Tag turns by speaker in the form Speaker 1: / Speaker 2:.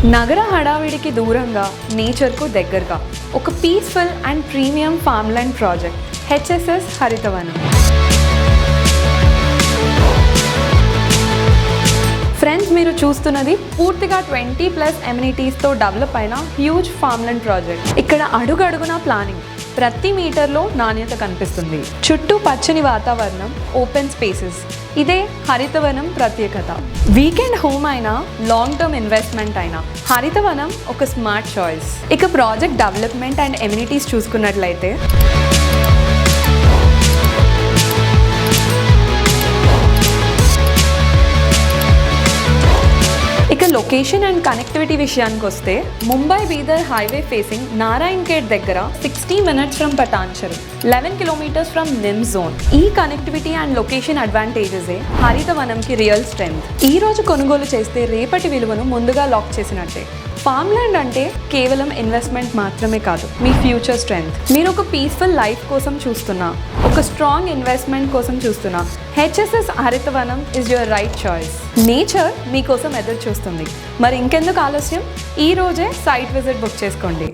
Speaker 1: నగర హడావిడికి దూరంగా నేచర్కు దగ్గరగా ఒక peaceful and premium farmland project HSS Harithavanam. Friends, మీరు చూస్తున్నది పూర్తిగా 20+ ఎమ్యూనిటీస్తో డెవలప్ అయిన హ్యూజ్ ఫార్మ్లాండ్ ప్రాజెక్ట్. ఇక్కడ అడుగడుగునా ప్లానింగ్, ప్రతి మీటర్లో నాణ్యత కనిపిస్తుంది. చుట్టూ పచ్చని వాతావరణం, ఓపెన్ స్పేసెస్, ఇదే హరితవనం ప్రత్యేకత. వీకెండ్ హోమ్ అయినా లాంగ్ టర్మ్ ఇన్వెస్ట్మెంట్ అయినా హరితవనం ఒక స్మార్ట్ చాయిస్. ఇక ప్రాజెక్ట్ డెవలప్మెంట్ అండ్ ఎమ్యూనిటీస్ చూసుకున్నట్లయితే లొకేషన్ అండ్ కనెక్టివిటీ విషయానికి వస్తే ముంబై బీదర్ హైవే ఫేసింగ్ నారాయణ్ ఖేడ్ దగ్గర 60 minutes from Patancheru, 11 kilometers from NIMZ. ఈ కనెక్టివిటీ అండ్ లొకేషన్ అడ్వాంటేజెసే హరితవనంకి రియల్ స్ట్రెంగ్త్. ఈ రోజు కొనుగోలు చేస్తే రేపటి విలువను ముందుగా లాక్ చేసినట్టే. ఫార్మ్లాండ్ అంటే కేవలం ఇన్వెస్ట్మెంట్ మాత్రమే కాదు, మీ ఫ్యూచర్ స్ట్రెంగ్త్. మీరు ఒక పీస్ఫుల్ లైఫ్ కోసం చూస్తున్నా, ఒక స్ట్రాంగ్ ఇన్వెస్ట్మెంట్ కోసం చూస్తున్నా, HSS Harithavanam is your right choice. Nature మీకోసం ఎదురు చూస్తుంది. మరి ఇంకెందుకు ఆలస్యం, ఈ రోజే సైట్ విజిట్ బుక్ చేసుకోండి.